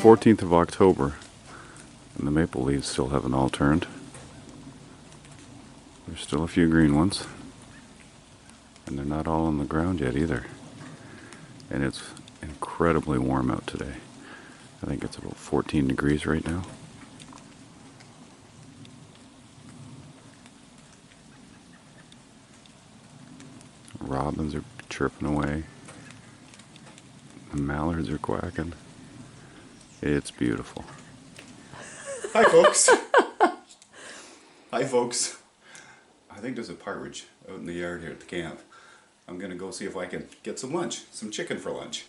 14th of October, and the maple leaves still haven't all turned. There's still a few green ones, and they're not all on the ground yet either. And it's incredibly warm out today. I think it's about 14 degrees right now. Robins are chirping away. The mallards are quacking. It's beautiful. Hi, folks. Hi, folks. I think there's a partridge out in the yard here at the camp. I'm gonna go see if I can get some lunch, some chicken for lunch.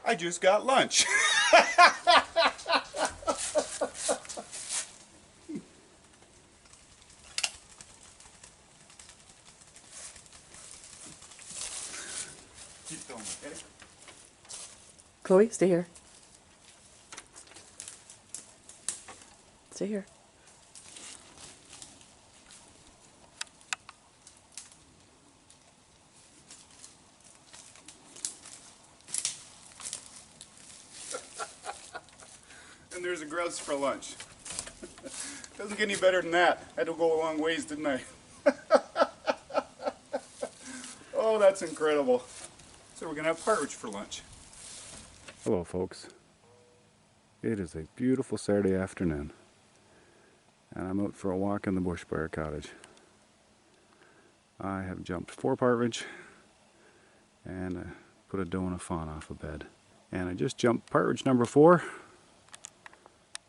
I just got lunch. Keep going, okay? Chloe, stay here. Stay here. And there's a grouse for lunch. Doesn't get any better than that. I had to go a long ways, didn't I? Oh, that's incredible. So we're gonna have partridge for lunch. Hello, folks. It is a beautiful Saturday afternoon, and I'm out for a walk in the bush by our cottage. I have jumped 4 partridge and put a doe and a fawn off a bed. And I just jumped partridge number 4.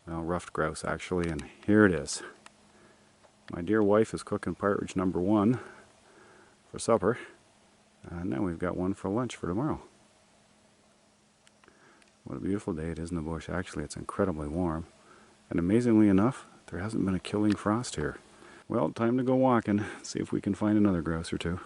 Well, ruffed grouse actually, and here it is. My dear wife is cooking partridge number 1 for supper, and now we've got one for lunch for tomorrow. What a beautiful day it is in the bush. Actually, it's incredibly warm, and amazingly enough, there hasn't been a killing frost here. Well, time to go walking, see if we can find another grouse or two.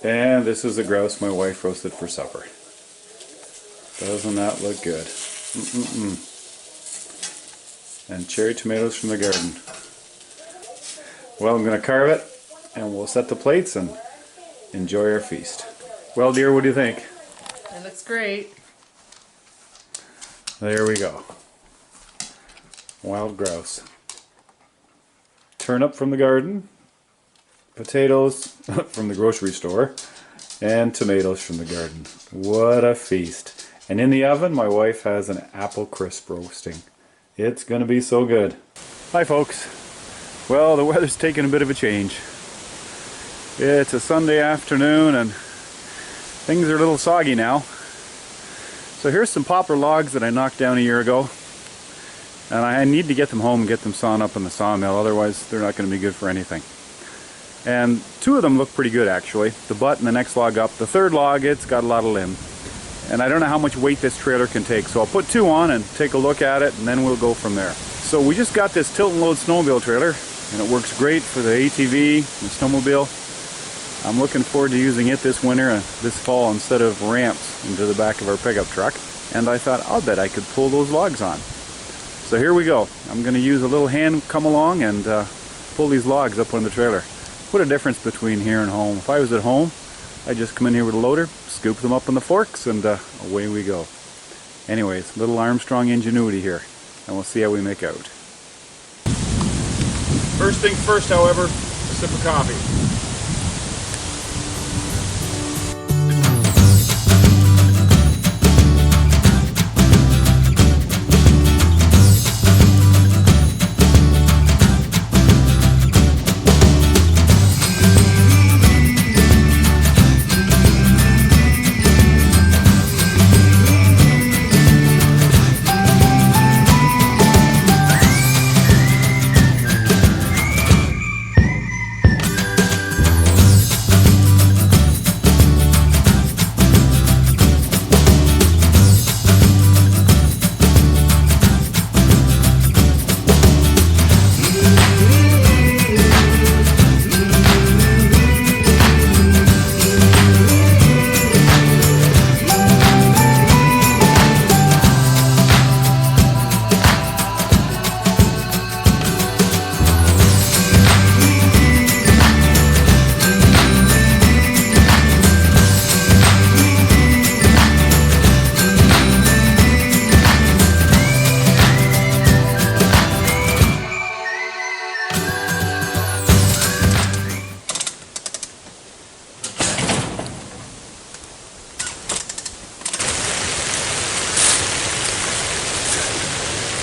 And this is the grouse my wife roasted for supper. Doesn't that look good? And cherry tomatoes from the garden. Well, I'm going to carve it, and we'll set the plates and enjoy our feast. Well, dear, what do you think? It looks great. There we go. Wild grouse. Turnip from the garden. Potatoes from the grocery store, and tomatoes from the garden. What a feast. And in the oven, my wife has an apple crisp roasting. It's going to be so good. Hi, folks. Well, the weather's taking a bit of a change. It's a Sunday afternoon, and things are a little soggy now. So here's some poplar logs that I knocked down a year ago. And I need to get them home and get them sawn up in the sawmill, otherwise they're not going to be good for anything. And 2 of them look pretty good actually. The butt and the next log up. The 3rd log, it's got a lot of limb. And I don't know how much weight this trailer can take, so I'll put 2 on and take a look at it, and then we'll go from there. So we just got this tilt and load snowmobile trailer, and it works great for the ATV, the snowmobile. I'm looking forward to using it this winter and this fall instead of ramps into the back of our pickup truck. And I thought, I'll bet I could pull those logs on. So here we go. I'm going to use a little hand come along and pull these logs up on the trailer. What a difference between here and home. If I was at home, I'd just come in here with a loader, scoop them up on the forks, and away we go. Anyways, little Armstrong ingenuity here, and we'll see how we make out. First thing first, however, a sip of coffee.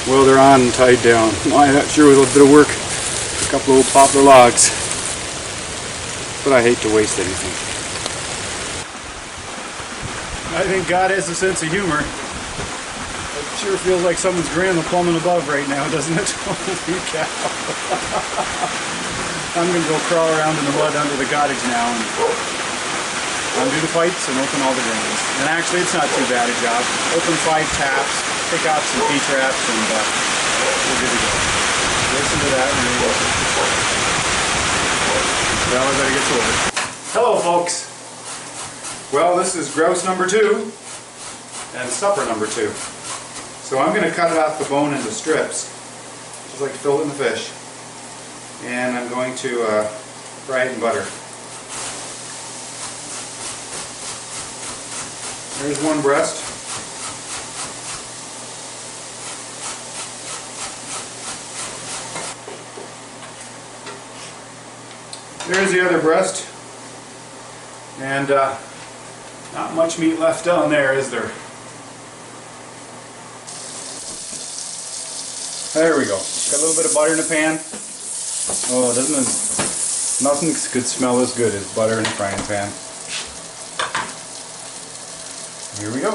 Well, they're on and tied down. My, that sure was a bit of work. A couple of old poplar logs. But I hate to waste anything. I think God has a sense of humor. It sure feels like someone's drained the plumbing above right now, doesn't it? Holy cow. I'm going to go crawl around in the mud under the cottage now and undo the pipes and open all the drains. And actually, it's not too bad a job. Open 5 taps, take off some P-traps, and we're good to go. Listen to that rain. Well, I better get to it. Hello, folks. Well, this is grouse number 2 and supper number 2. So I'm going to cut it off the bone into strips, just like to fill it in the fish. And I'm going to fry it in butter. There's one breast. There's the other breast. And not much meat left down there, is there? There we go. Got a little bit of butter in the pan. Oh, nothing could smell as good as butter in a frying pan. Here we go.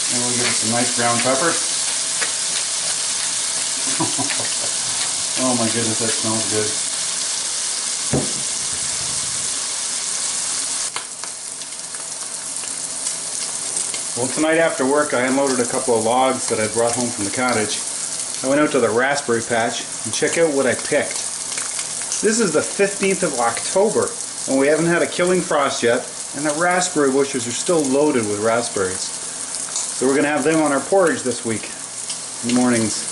And we'll give it some nice brown pepper. Oh my goodness, that smells good. Well, tonight after work I unloaded a couple of logs that I brought home from the cottage. I went out to the raspberry patch and check out what I picked. This is the 15th of October and we haven't had a killing frost yet, and the raspberry bushes are still loaded with raspberries. So we're going to have them on our porridge this week in the mornings.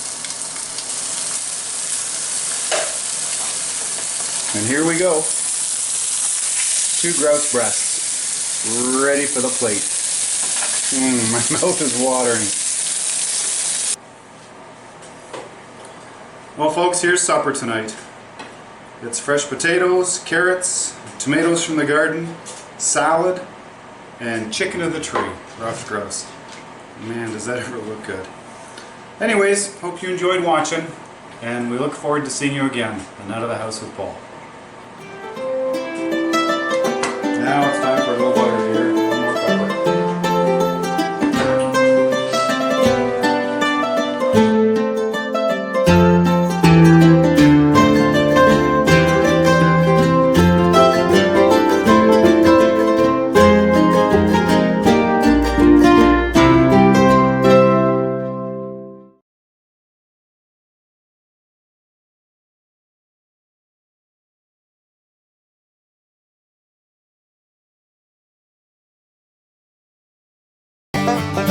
And here we go. 2 grouse breasts ready for the plate. My mouth is watering. Well, folks, here's supper tonight. It's fresh potatoes, carrots, tomatoes from the garden, salad, and chicken of the tree, rough grouse. Man, does that ever look good. Anyways, hope you enjoyed watching, and we look forward to seeing you again on Out of the House with Paul. Now it's time for a little butter here. More pepper. Bye.